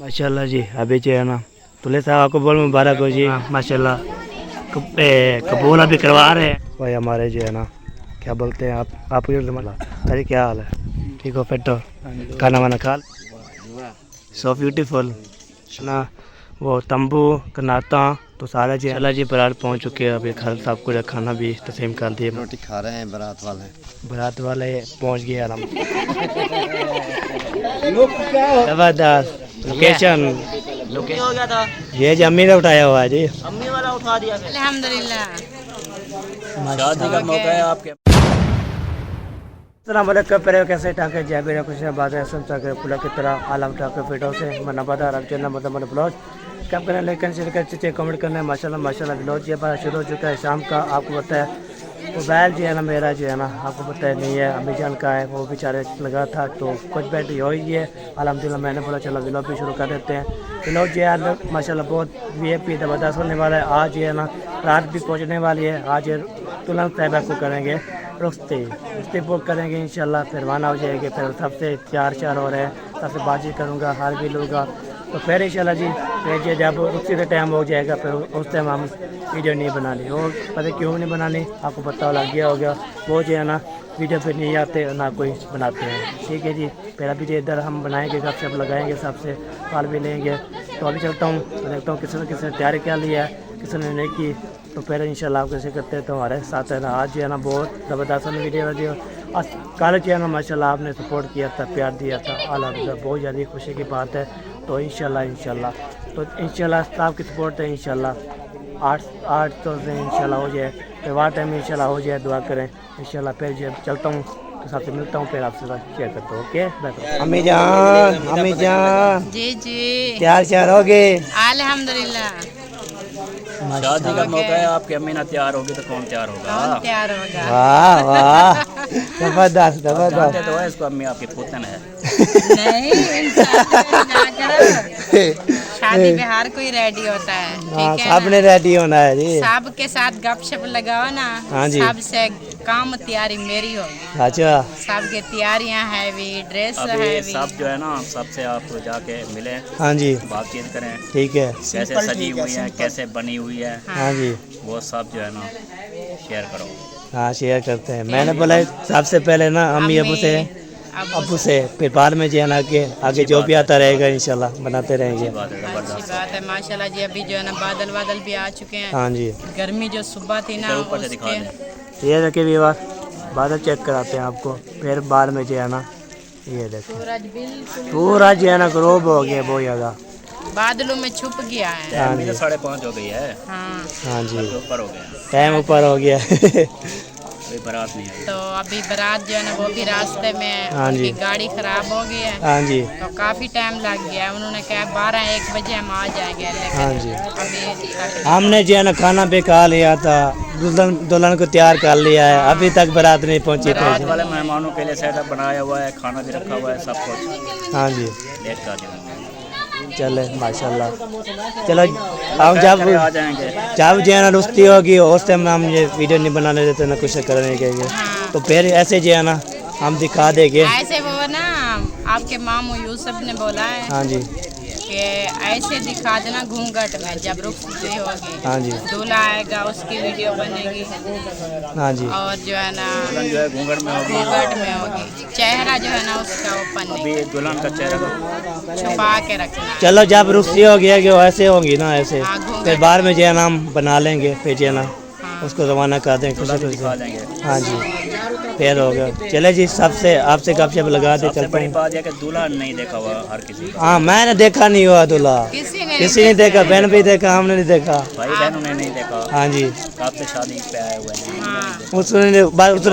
माशाल्लाह जी। अभी जो है ना तुले साहब आपको बहुत मुबारक हो जी, माशाल्लाह कबूल अभी करवा रहे हैं भाई हमारे जो है ना, क्या बोलते हैं आप अरे क्या हाल है, ठीक हो, फिट हो, खाना वाना खा, सो ब्यूटीफुल ना, वो तंबू कनाता तो सारा जी अल्लाह जी बारात पहुंच चुके हैं। अभी घर साहब को खाना भी तस्लीम कर दिए, रोटी खा रहे हैं बारात वाले पहुंच गए आराम। जबरदस्त लोकेशन हो गया था, ये जम्मी ने उठाया हुआ है जी, अम्मी वाला उठा दिया। अल्हम्दुलिल्लाह। शादी का मौका है आपके। पहले कैसे टाके जय कुछ बात है समझा के खुला की तरह आलम टाके फिटो से मनाबादा अरब चलना मतलब ब्लॉज कब करना, लेकिन शेयर कर कमेंट करना है। माशाल्लाह माशाल्लाह ब्लॉज ये बार शुरू हो चुका है शाम का। आपको पता है मोबाइल जो है ना मेरा जो है ना आपको पता है नहीं है, अम्मी जान का है, वो बेचारे लगा था तो कुछ बैटरी हो ही है अल्हम्दुलिल्लाह। मैंने बोला चलो व्लॉग भी शुरू कर देते हैं। व्लॉग जो है माशाल्लाह बहुत VIP ज़बरदस्त होने वाला है। आज जो है ना रात भी पहुंचने वाली है। आज दुल्हन साहिबा को करेंगे रुस्ते बुक करेंगे इंशाल्लाह, फिर रवाना हो जाएंगे। फिर सबसे चार हो रहे हैं, सबसे बातचीत करूँगा, हाल भी लूँगा, तो फिर इंशाल्लाह जी फिर जब रुस्ते का टाइम हो जाएगा फिर उस टाइम हम वीडियो नहीं बनानी। और पता क्यों नहीं बनानी, आपको पता लग गया हो गया, वो जो है ना वीडियो फिर नहीं आते ना कोई बनाते हैं, ठीक है जी। पहला वीडियो इधर हम बनाएंगे, गपशप लगाएंगे, सबसे पाल भी लेंगे। तो अभी चलता हूँ, देखता हूँ किसी ने तैयारी क्या लिया है, किसी ने नहीं की, तो फिर इंशाल्लाह आप कैसे करते हैं तो हमारे साथ है ना। आज जो है ना बहुत ज़बरदस्त वीडियो वीडियो आज कल जो है ना माशाल्लाह आपने सपोर्ट किया था, प्यार दिया था, अल्हम्दुलिल्लाह बहुत ज़्यादा खुशी की बात है। तो इंशाल्लाह आपकी सपोर्ट है इंशाल्लाह 800 से इंशाल्लाह हो जाए, फिर वार टाइम इंशाल्लाह हो जाए, दुआ करें इंशाल्लाह। फिर जब चलता हूँ तो सबसे मिलता हूँ, फिर आपसे शेयर करता हूँ। ओके अम्मी जान जी जी तैयार हो गए अल्हम्दुलिल्लाह। शादी का मौका है आपके। अम्मी ना तैयार होगी तो कौन तैयार होगा? कौन तैयार होगा? वाह वाह जबरदस्त जानते तो है इसको, अम्मी आपकी फूतन है। नहीं इंसान ना करो। शादी में हर कोई रेडी होता है, ठीक है सबने ना? रेडी होना है जी। सबके साथ गपशप लगाओ ना। हाँ जी। सबसे काम तैयारी मेरी होगी। अच्छा सबके तैयारियां हैवी, ड्रेस अभी हैवी। सब जो है ना सबसे आप जाके मिले, हाँ जी बातचीत करें, ठीक है, कैसे सजी हुई है, कैसे बनी हुई है, हाँ जी वो सब जो है ना शेयर करो। हाँ शेयर करते हैं। मैंने बोला सबसे पहले ना अम्मी अबू से फिर बाद में जो है ना आगे जो भी आता रहेगा इंशाल्लाह बनाते रहेंगे। बात है, अच्छी जबरदस्त। बात है माशाल्लाह जी। अभी जो है ना बादल भी आ चुके हैं। हाँ जी गर्मी जो सुबह थी ना ऊपर से दिखा उसके दें। ये देखिए व्यूअर बादल चेक कराते हैं आपको, फिर बाद में जो है ना ये देखिए सूरज बिल्कुल पूरा जो है ना ग्रोब हो गया बहुत ज़्यादा, बादलों में छुप गया है। हाँ अम्मी जी तो 5:30 हो गई है, हाँ हाँ जी ऊपर हो गया, टाइम ऊपर हो गया अभी बारात नहीं आई। तो अभी बारात जो है ना वो भी रास्ते में, हाँ जी। उनकी गाड़ी खराब हो गई है, हाँ जी तो काफ़ी टाइम लग गया है। उन्होंने कहा 12-1 बजे हम आ जाएंगे, लेकिन हाँ जी अभी तक हमने जो है ना खाना भी खा लिया था, दुल्हन को तैयार कर लिया है, अभी तक बारात नहीं पहुंची बारात थी। वाले मेहमानों के लिए सेटअप बनाया हुआ है, खाना भी रखा हुआ है, सब कुछ हाँ जी लेट कर दिया। चले माशाल्लाह। चलो हम खैर करे आ जाएंगे। जब जो है ना रुस्ती होगी उस टाइम हम ये वीडियो नहीं बनाने देते ना कुछ करने के लिए, तो फिर ऐसे जो है ना हम दिखा देंगे। ऐसे वो ना आपके मामू यूसुफ ने बोला है हाँ जी कि ऐसे दिखा देना घूंघट में, जब रुखसती होगी हाँ जी दूल्हा आएगा उसकी वीडियो बनेगी, हाँ जी और जो है ना दुल्हन जो है घूंघट में होगी, घूंघट में होगी, चेहरा जो है ना उसका ओपन नहीं, अभी दुल्हन का चेहरा छुपा के रखना। चलो जब रुस्ती होगी कि वैसे होंगी ना ऐसे, हाँ, घूंघट। फिर बाद में जो है ना हम बना लेंगे, फिर जो है ना हाँ। उसको रवाना कर देंगे दुल्हन खुशी दिखा खुशी। देंगे। हाँ जी फिर हो गया। चले जी सबसे आपसे गपशप लगा दे सबसे चलते बड़ी हैं। बात यह कि दूल्हा नहीं देखा हुआ हर किसी का, हाँ मैंने देखा नहीं हुआ दूल्हा, किसी ने देखा, बहन भी देखा, हमने नहीं देखा। भाई बहनों ने नहीं देखा, हाँ जी कब से शादी पे आए हुए हैं, हाँ उसने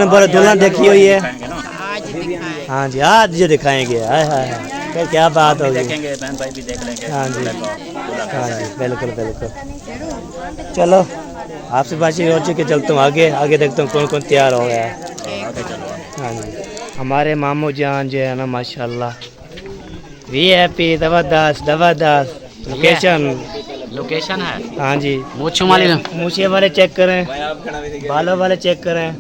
बोला दुल्हन देखी हुई है। दिखाएंगे ना, आज दिखाए। हाँ जी आज जो दिखाएंगे, हाय हाय हाय फिर क्या बात हम भी होगी। देखेंगे, बहन भाई भी देख लेंगे। हाँ जी। दूल्हे को, दूल्हा हाँ कैसा जी है। बिल्कुल बिल्कुल। चलो आपसे बातचीत हो चुकी, चलता हूँ आगे आगे देखता हूँ कौन कौन तैयार हो गया है। आगे चलो आप। हाँ जी हमारे मामू जान जो है ना माशाल्लाह VIP जबरदस्त लोकेशन है हाँ जी मूछे वाले चेक करें, बालों वाले चेक करें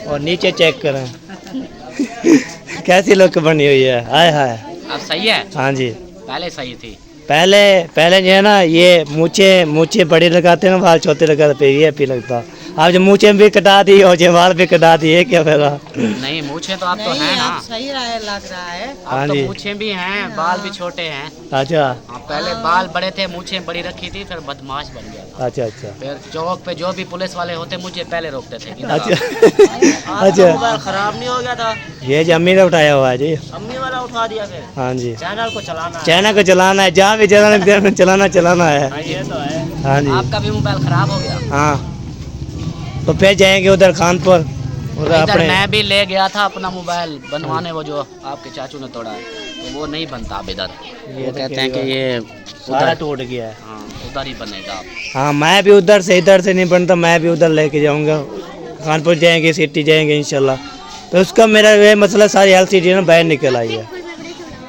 और नीचे चेक करें कैसी लुक बनी हुई है, हाय हाय। अब सही है, हाँ जी, पहले सही थी। पहले जो है ना ये मूछे बड़ी लगाते हैं ना, बाल छोटे लगाते पे ये भी लगता। आप जो मूछे भी कटा दी और जो बाल भी कटा दिए, क्या फायदा। नहीं मूछे तो आप तो हैं ना, सही लग रहा है। हाँ अब तो जी। मूछे भी हैं, बाल भी छोटे हैं। अच्छा हाँ, पहले बाल बड़े थे, मूछें बड़ी रखी थी, फिर बदमाश बन गया था। अच्छा अच्छा फिर चौक पे जो भी पुलिस वाले होते मुझे पहले रोकते थे। अच्छा अच्छा। खराब नहीं हो गया था, ये जो अम्मी ने उठाया हुआ है जी। अम्मी वाला उठा दिया फिर। हाँ जी, चैनल को चलाना है। चाइना को चलाना है, जहाँ भी चलाना है। ये तो है। हाँ जी, आपका भी मोबाइल खराब हो गया। हाँ तो फिर जाएंगे उधर खानपुर, उधर इधर अपने। मैं भी ले गया था अपना मोबाइल बनवाने, वो जो आपके चाचू ने तोड़ा है, तो वो नहीं बनता अब इधर। ये वो तो कहते हैं कि ये सारा उधर, टूट गया है। हाँ उधर ही बनेगा। हाँ मैं भी उधर से, इधर से नहीं बनता, मैं भी उधर लेके जाऊंगा। कानपुर जाएंगे, सिटी जाएंगे इंशाल्लाह। तो उसका मेरा ये मसला सारी LCD ना बाहर निकल आई है,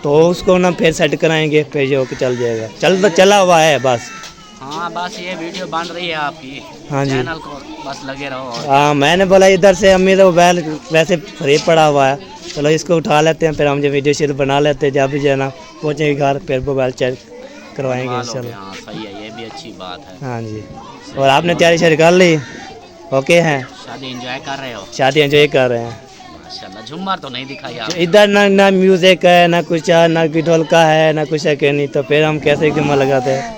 तो उसको ना फिर सेट कराएंगे, फिर जो चल जाएगा। चला हुआ है बस। हाँ बस ये वीडियो बन रही है आपकी। हाँ जी। चैनल को बस लगे रहो। हाँ मैंने बोला इधर से अम्मी तो मोबाइल वैसे फ्री पड़ा हुआ है, चलो इसको उठा लेते हैं, फिर हम जो वीडियो शीट बना लेते हैं। जब भी जो है ना पहुँचेंगे घर, फिर मोबाइल चेक करवाएंगे इंशाल्लाह। हाँ सही है, ये भी अच्छी बात है। हाँ जी, और आपने तैयारी शारी कर ली? ओके हैं, शादी एंजॉय कर रहे हो? शादी एंजॉय कर रहे हैं माशाल्लाह। झूमर तो नहीं दिखाई आप। इधर। ना म्यूजिक है, ना कुछ है, ना कोई ढोलका है, ना कुछ है कि नहीं, तो फिर हम कैसे जुम्मा लगाते हैं।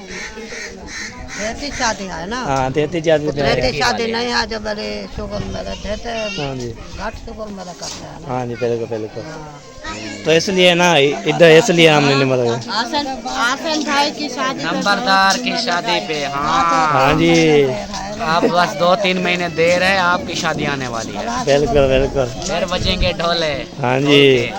देती शादी है ना, हाँ देती जाती देती शादी नहीं है जो बड़े शुगर मेरे देते, हाँ जी, घाट शुगर मेरा करते हैं ना। हाँ जी, पहले को तो इसलिए ना इधर, इसलिए हमने नहीं लगा। आसन भाई की शादी नंबरदार की शादी पे। हाँ हाँ जी, आप बस 2-3 महीने देर है, आपकी शादी आने वाली है। बिल्कुल। फिर बजेंगे ढोले। हाँ जी,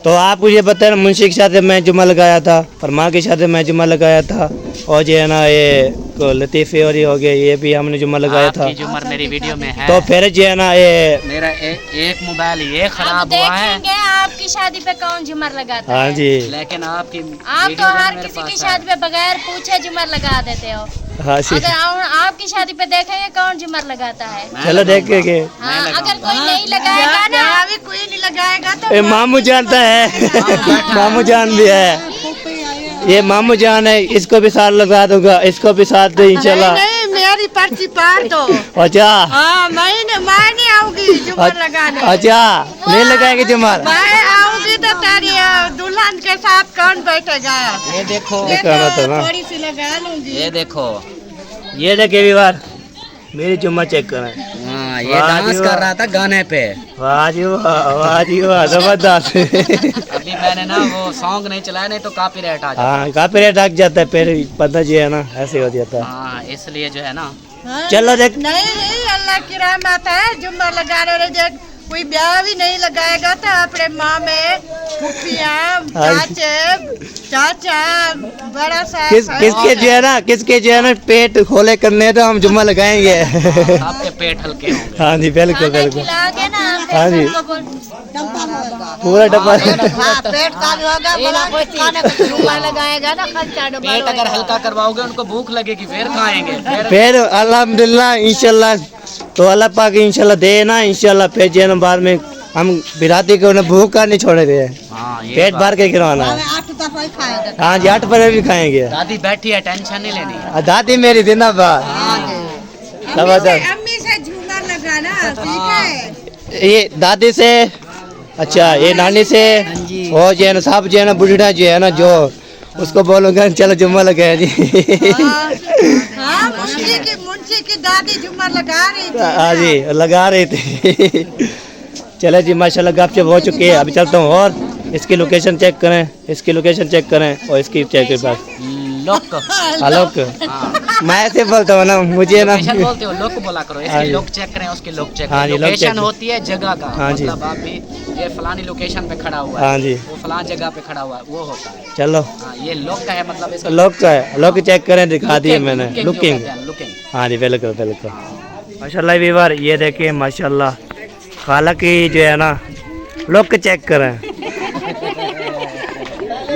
तो आप मुझे बताए, मुंशी की शादी में जुम्मा लगाया था, और माँ की शादी में जुम्मा लगाया था, और जो है ना ये लतीफ़े और ये हो गया, ये भी हमने जुम्मा लगाया था। आपकी जुमर मेरी वीडियो में है। तो फिर जो है ना ये मेरा एक मोबाइल ये खराब हुआ है। आपकी शादी पे कौन झूमर लगाता हाँ है? जी, लेकिन आपकी आप तो हर किसी की शादी पे बगैर पूछे झूमर लगा देते हो। हाँ जी, अगर आपकी शादी पे देखेंगे कौन झूमर लगाता है। चलो देखेंगे। हाँ, अगर कोई नहीं लगाएगा ना, अभी कोई नहीं लगाएगा तो ये मामू जानता है, मामू जान भी है, ये मामू जान है, इसको भी साथ लगा दूंगा, इसको भी साथ दे इंशाल्लाह। नहीं, मेरी पर्ची पार दो। अच्छा हाँ मैं नहीं आऊंगी झूमर लगाने। अच्छा, नहीं लगाएंगे जुम्मर। मैं आऊंगी तो तेरी दुल्हन के साथ कौन बैठेगा? ये देखो, ये कहना तो ना। थोड़ी सी लगा लूंगी। ये देखो, ये देखिए विवार, मेरी जुम्मा चेक करें। हाँ ये वाह डांस जी कर वाह। रहा था गाने पे। वाह जी वाह, जबरदस्त। अभी मैंने ना वो सॉन्ग नहीं चलाया, नहीं तो कॉपीराइट आ जाता। हाँ कॉपीराइट आ जाता है, फिर पता जी है ना, ऐसे हो जाता है। हाँ इसलिए जो है ना, चलो देख, नहीं अल्लाह की रहमत है, झूमर लगाने वाले देख कोई ब्याह भी नहीं लगाएगा तो अपने माँ में फूफियाँ, चाचा बड़ा सा किसके जो है ना पेट खोले करने तो हम जुम्मा लगाएंगे। आपके पेट हल्के होंगे। हाँ जी, बिल्कुल बिल्कुल। खिलाओगे ना आप हाँ जी, सबको बोल- पूरा डब्बा। हाँ, पेट खाली होगा, बड़ा खाने को झूमर लगाएगा ना, खर्चा डुबा पेट अगर हल्का करवाओगे उनको भूख लगेगी, फिर खाएंगे। फिर अल्हम्दुलिल्लाह इंशाल्लाह, तो अल्लाह पाक इंशाल्लाह दे ना, इंशाल्लाह फिर जो है ना बाद में हम बिराती को ना भूख का नहीं छोड़े थे, हाँ ये पेट भर के खिलवाना है। 8 दफा ही खाएगा। हाँ जी, 8 पर भी खाएंगे। दादी बैठी है, टेंशन नहीं लेनी। दादी मेरी जिंदाबाद, जबरदस्त। अम्मी से झूमर लगाना, ठीक है? ये दादी से, अच्छा ये नानी से, और जो है ना साहब जो है ना बुढ़ा जो है ना, जो उसको बोलूँगा चलो जुम्मा लगाया जी। हाँ, मुंशी की दादी झूमर लगा रही थी। हाँ जी, लगा रही थी। चलो जी माशाल्लाह गपशप हो चुकी है, अभी चलता हूँ। और इसकी लोकेशन चेक करें, इसकी लोकेशन चेक करें, और इसकी चेक के पास लोक। आलोक, मैं ऐसे बोलता हूँ ना, मुझे ना लोकेशन बोलते हो, लोक बोला करो। हाँ इसकी जी। लोक चेक करें, उसकी लोक चेक हाँ करें। जी, लोक लोकेशन चेक। होती है जगह का, हाँ जी। मतलब आप भी ये फलानी लोकेशन पे खड़ा हुआ है, हाँ जी, वो फलान जगह पे खड़ा हुआ है, वो होता है। चलो हाँ ये लोक का है, मतलब इसका लोक का है, लोक चेक करें, दिखा दिए मैंने। Looking, looking. हाँ जी बिल्कुल बिल्कुल। माशाल्लाह वीवर, ये देखिए माशाल्लाह, खाला की जो है ना लोक चेक करें।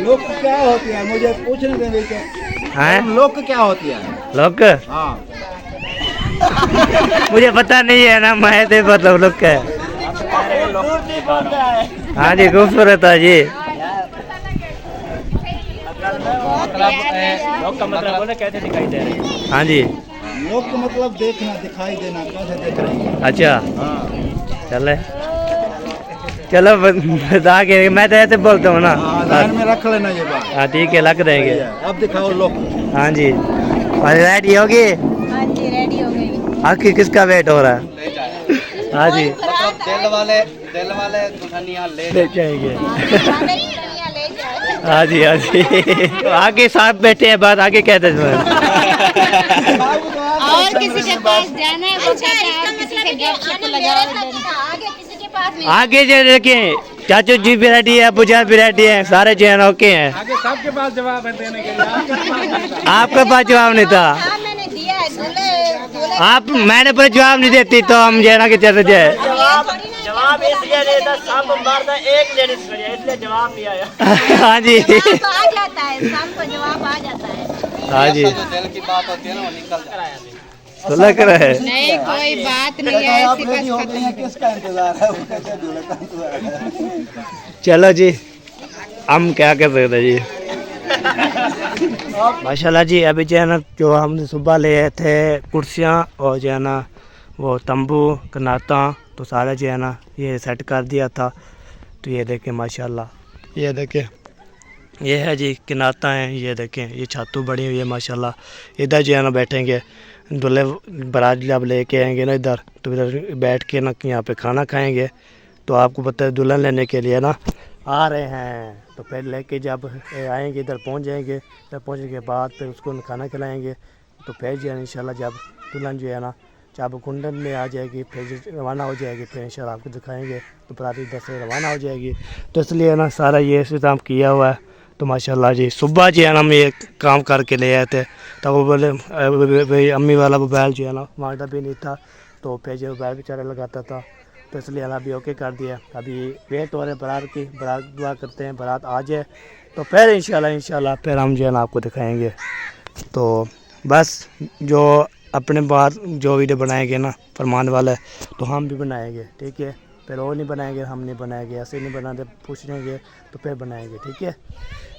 लोक क्या होती है मुझे पूछने देंगे हैं लोक क्या होती है? लोक हाँ मुझे पता नहीं है ना, मैं तो मतलब लोक है। हाँ जी खूबसूरत है जी। लोग का मतलब बोले कैसे दिखाई दे रहे हैं? हाँ जी लोग को मतलब देखना, दिखाई देना, कैसे देख रहे हैं? अच्छा हाँ चले चलो बता के मैं तो ऐसे बोलता हूँ ना। हाँ, ध्यान में रख लेना ये बात। हाँ ठीक है रख देंगे। अब दिखाओ लोग। हाँ जी और रेडी होगी? हाँ जी रेडी हो गई। आपकी किसका वेट हो रहा है? हाँ जी दिल वाले दुल्हनिया ले जाएंगे। हाँ जी हाँ जी आगे साथ बैठे हैं बात आगे कहते हैं। और किसी के पास जाना है वो कहते हैं और किसी से गपशप लगाओ। आगे किसी के पास नहीं। आगे जो देखें चाचू जी भी रेडी है, अबू जान भी रेडी है, सारे जो है ओके हैं। आगे सबके पास जवाब है देने के लिए। आपके पास जवाब नहीं था। हाँ मैंने दिया है दूल्हे आप मैंने पर जवाब नहीं देती तो हम जो है ना कि चले जाए। जवाब इसलिए नहीं था शाम को मारता एक लेडीज इसलिए जवाब नहीं आया। हाँ जी आ जाता है शाम को जवाब आ जाता है। हाँ जी दिल की बात होती है ना वो निकल जाता है। तो लग रहा है नहीं कोई बात नहीं है, ऐसी बस होते हैं किसका इंतजार है? वो कैसे दूल्हे का इंतजार है? चलो जी हम क्या कर सकते हैं जी। माशाल्लाह जी अभी जो है ना जो हमने सुबह ले आए थे कुर्सियाँ और जो है ना वो तंबू कनाता तो सारा जो है ना ये सेट कर दिया था। तो ये देखें माशाल्लाह ये देखें ये है जी किनाता है। ये देखें ये छातू बड़ी हुई है माशाल्लाह। इधर जो है ना बैठेंगे दूल्हे बारात जब लेके आएंगे ना इधर तो इधर बैठ के ना यहाँ पे खाना खाएंगे। तो आपको पता है दुल्हन लेने के लिए ना आ रहे हैं तो फिर लेके जब आएंगे इधर पहुंच जाएंगे। इधर पहुंचने के बाद फिर उसको खाना खिलाएंगे। तो फिर जो है इंशाल्लाह जब दुल्हन जो है ना जब कुंडन में आ जाएगी फिर रवाना हो जाएगी फिर इंशाल्लाह आपको दिखाएंगे। तो बराती इधर से रवाना हो जाएगी। तो इसलिए ना सारा ये इंतज़ाम किया हुआ है। तो माशाल्लाह जी सुबह जो है ना हम ये काम करके ले आए थे तो वो बोले भाई अम्मी वाला मोबाइल जो है ना मांगता भी नहीं था तो फिर जो मोबाइल बेचारा लगाता था। तो इसलिए अभी ओके कर दिया। अभी वेट हो रहे बारात की, बारात दुआ करते हैं बारात आ जाए तो फिर इंशाल्लाह फिर हम जो है ना आपको दिखाएंगे। तो बस जो अपने बात जो वीडियो बनाएंगे ना फरमान वाला तो हम भी बनाएंगे ठीक है। फिर वो नहीं बनाएंगे हम नहीं बनाएंगे, ऐसे नहीं बनाते पूछ लेंगे तो फिर बनाएंगे ठीक है।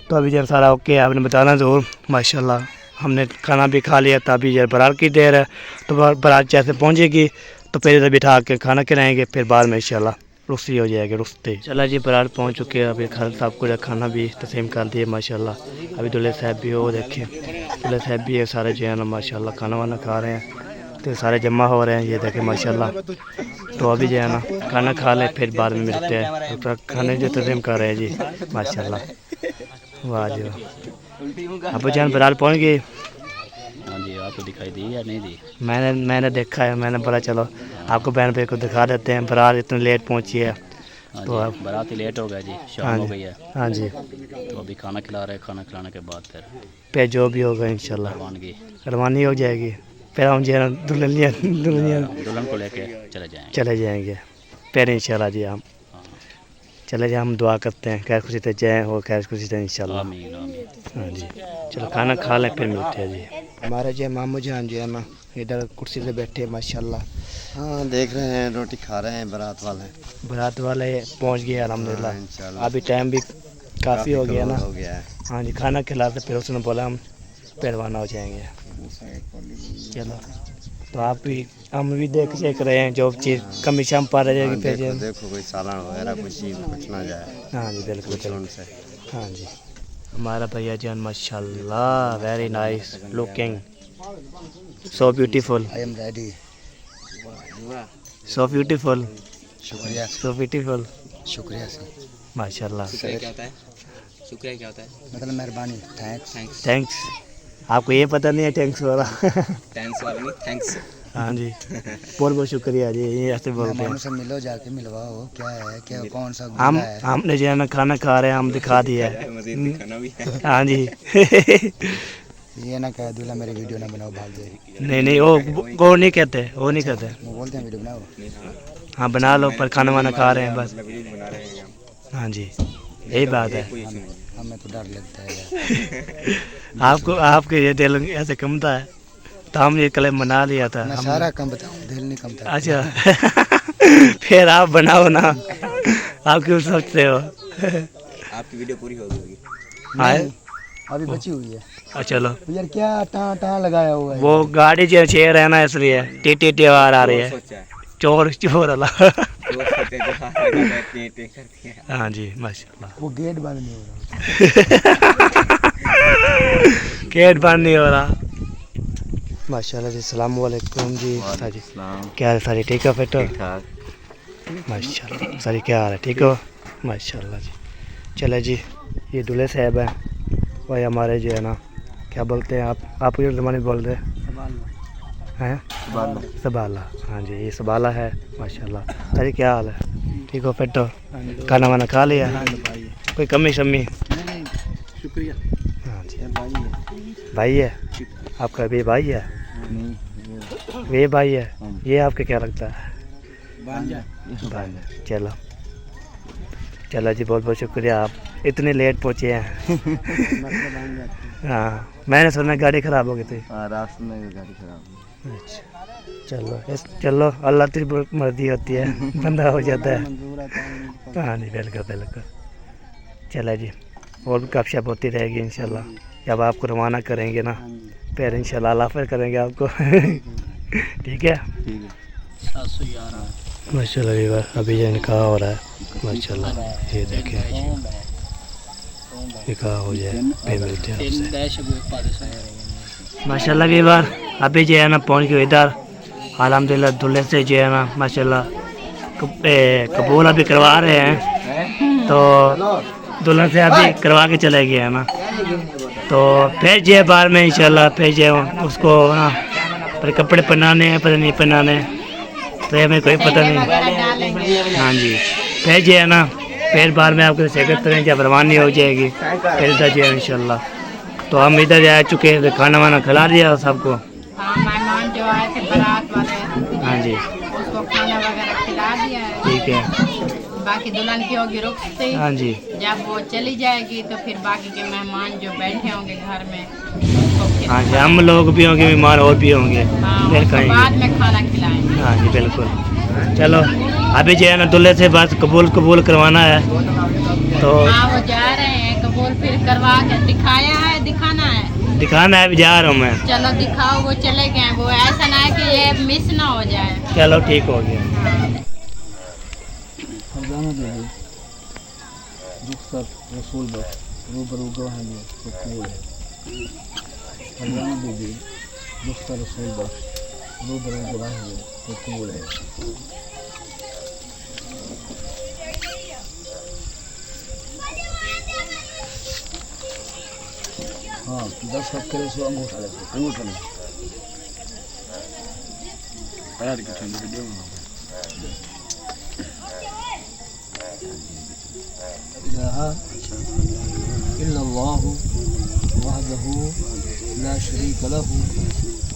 तो अभी जब सारा ओके आपने बताना ज़रूर। माशाल्लाह हमने खाना भी खा लिया था। अभी जब बारात की देर है तो बारात जैसे पहुँचेगी तो फिर इधर बिठा के खाना खिलाएंगे फिर बाद में इंशाल्लाह रुस्ती हो जाएगी रुस्ती। चला जी बारात पहुँच चुके हैं। अभी घर साहब को खाना भी तस्लीम कर दिए माशाल्लाह। अभी दूल्हे साहब भी हो देखें दूल्हे साहब भी है सारे जो है ना माशाल्लाह खाना वाना खा रहे हैं। तो सारे जमा हो रहे हैं ये देखें माशाल्लाह। तो अभी जो है ना खाना खा लें फिर बाद में मिलते हैं। तो खाने जो तस्लीम कर रहे हैं जी माशाल्लाह। वाह जी वाह। अबू जान बारात पहुँच गई? हाँ जी आपको दिखाई दी या नहीं दी? मैंने देखा है। मैंने बोला चलो आपको बहन भाई को दिखा देते हैं। बारात इतनी लेट पहुँची है हाँ तो जी बारात ही लेट हो गया जी शाम हो गई है। हाँ जी तो अभी खाना खिला रहे हैं। खाना खिलाने के बाद फिर जो भी होगा इंशाल्लाह रवानगी रवानी हो जाएगी। फिर हम जो है ना दुल्हन को लेके चले जाएंगे फिर इंशाल्लाह जी हम चले जाए। हम दुआ करते हैं खैर खुशी से जाएँ और खैर खुशी से इंशाल्लाह। आमीन आमीन। हाँ जी चलो खाना खा लें फिर मिलते हैं जी। हमारे जो मामू जान जो है ना इधर कुर्सी पे बैठे माशाल्लाह। हाँ देख रहे हैं रोटी खा रहे हैं बारात वाले पहुंच गए अल्हम्दुलिल्लाह। इंशाल्लाह अभी टाइम भी काफ़ी हो गया ना। हो गया है। हाँ जी खाना खिलाते फिर उसने बोला हम पहलवाना हो जाएंगे। चलो तो आप भी हम भी देख रहे हैं जो चीज़ कमी शाम पा रहे हैं फिर देखो कोई सालन वगैरह कुछ चीज़ कुछ ना जाए। हाँ जी बिल्कुल कुछ उनसे हाँ जी हमारा भैया जान माशाल्लाह very nice looking so beautiful I am ready. So beautiful शुक्रिया सो ब्यूटीफुल शुक्रिया से माशाल्लाह। क्या होता है? शुक्रिया क्या होता है? मतलब मेहरबानी थैंक्स। थैंक्स आपको ये पता नहीं है थैंक्स वाला? थैंक्स वाला नहीं थैंक्स। हाँ जी बहुत बहुत शुक्रिया जी ये ऐसे बोलते हैं। से मिलो जाके मिलवाओ क्या है क्या कौन सा हमने जो है ना खाना खा रहे हैं हम दिखा दिया है। हाँ जी ये ना कहे दूल्हा मेरी वीडियो ना बनाओ भाग जाए। नहीं वो नहीं कहते वो नहीं कहते। वो बोलते हैं वीडियो बनाओ। हाँ बना लो पर खाना वाना खा रहे हैं बस। हाँ जी यही बात है। हमें तो डर लगता है आपको आपके ये दिल ऐसे कमता है तो हम ये कल मना लिया था। मैं सारा कम बताऊँ दिल नहीं कम था। अच्छा फिर आप बनाओ ना। आप क्यों सोचते हो? आपकी वीडियो पूरी हो गई। आए अभी बची हुई है। चलो यार क्या टाँ लगाया हुआ है? वो गाड़ी जो चेयर है ना इसलिए टी आवाज आ रही है। सोचा है चोर वाला। जो सोचे जो हाथ लगा के टे करती है। हाँ जी माशाल्लाह। वो गेट बंद नहीं हो रहा। गेट बंद नहीं हो रहा। माशाल्लाह जी। अस्सलाम वालेकुम जी। साजी क्या हाल है? सारी ठीक है? फिट हो? माशाल्लाह। सारी क्या हाल है? ठीक हो? माशाल्लाह जी। चले जी, ये दूल्हे साहब हैं, वही हमारे जो है ना क्या बोलते हैं आप ये ज़माने में बोलते हैं सबाला। हाँ जी, ये सबाला है माशाल्लाह। सारी क्या हाल है? ठीक हो? फिट हो? खाना वाना खा लिया? कोई कमी शमी? शुक्रिया। हाँ जी। भाई है आपका? भी भाई है? ये भाई है। ये आपके क्या लगता है? चलो चलो जी, बहुत बहुत शुक्रिया, आप इतने लेट पहुँचे हैं। हाँ मैंने सुना गाड़ी ख़राब हो गई थी। रास्ते में गाड़ी खराब। अच्छा चलो अल्लाह की मर्जी होती है, बंदा हो जाता है। हाँ जी बिल्कुल बिल्कुल। चलो जी, और भी गपशप होती रहेगी इंशाल्लाह। जब आपको रवाना करेंगे ना फिर इंशाल्लाह अल्लाह फिर करेंगे आपको। ठीक है माशाल्लाह। अभी ये निकाह हो रहा है माशाल्लाह। ये देखें निकाह हो जाए फिर मिलते हैं आपसे माशाल्लाह। भी बार अभी जो है ना पहुँच गए इधर अल्हम्दुलिल्लाह। दूल्हे से जो है ना माशाल्लाह कबूल अभी करवा रहे हैं, तो दुल्हन से अभी करवा के चले गए हैं ना, तो फिर जो बार में इंशाल्लाह फिर जो उसको ना पर कपड़े पहनाने हैं पर नहीं पहनाने, तो हमें कोई पता नहीं। हाँ जी, फिर जो है ना फिर बार में आपको सेक्रेटरी जब रवानी हो जाएगी फिर इधर जो है इंशाल्लाह। तो हम इधर आ चुके हैं, खाना वाना खिला दिया सबको। मेहमान जो आए थे बारात वाले, हाँ जी उसको खाना वगैरह खिला दिया है। ठीक है। बाकी दुल्हन की होगी रुखसती। हाँ जी जब वो चली जाएगी तो फिर बाकी के मेहमान जो बैठे होंगे घर में उसको फिर हाँ जी, हम लोग भी होंगे, बीमार और भी होंगे, हाँ, फिर उसको कहेंगे। बाद में खाना खिलाएंगे। हाँ जी बिल्कुल। चलो अभी जो है ना दूल्हे से बस कबूल करवाना है, तो हाँ वो जा रहे हैं कबूल, फिर करवा के दिखाया है, दिखाना है, दिखाना है। अभी जा रहा हूँ मैं। चलो दिखाओ, वो चले गए, वो ऐसा ना है कि ये मिस ना हो जाए। चलो ठीक हो गया। रसूल रूबरू गवाह है तो कबूल है। फरजाना बीबी दुख्तर रसूल बख्श रूबरू गवाह है तो कबूल है। हाँ 10 वक्त करे सो अंगूठा ले अंगूठा ले पैर के ठंडे वीडियो में इलाहा इल्लल्लाहु वहदहु ला शरीका लहु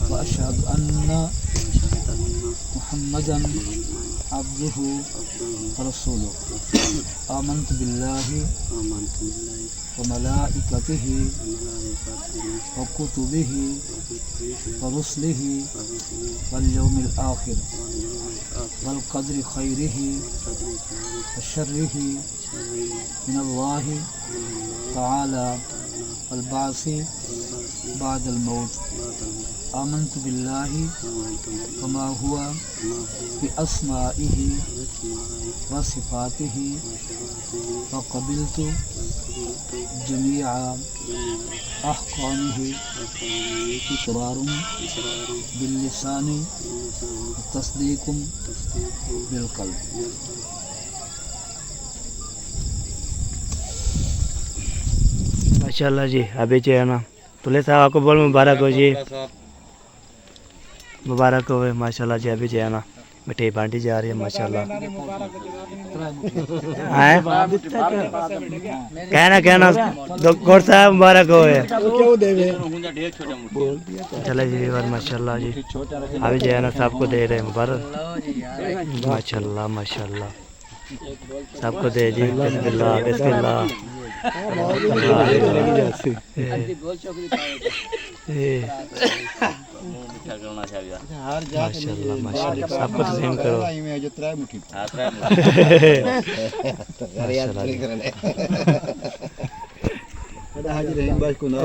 व अशहदु अन्ना मुहम्मदन अब्दुहु व रसूलुहु। आमन्तु बिल्लाहि व मलाइकतिहि व कुतुबिहि व रुसलिहि वल यौमिल आखिर वल क़द्रि खैरिहि व शर्रिहि मिनल्लाहि तआला वल बासी बादल मौत। आमन्तु बिल्लाहि व मा हुवा बि अस्माइहि व सिफातिहि व क़बिलतु जमीअ अहकामिहि इक़रारुम बिल लिसानि व तस्दीकुम बिल क़ल्ब। माशाल्लाह जी। अभी जो है ना दूल्हे साहब आपको बोल मुबारक हो जी, मुबारक हो माशाल्लाह जी। अभी जो है ना मिठाई बांटी जा रही है माशाल्लाह। कहना गौर साहब मुबारक हो। चलो जी माशाल्लाह जी। अभी जो है ना सबको दे रहे मुबारक माशाल्लाह माशाल्लाह, सबको दे जी। बिस्मिल्लाह बिस्मिल्लाह। हार जा माशाल्लाह माशाल्लाह सब कुछ सेम करो में जो त्राय मुठी हाजिर है बस को ना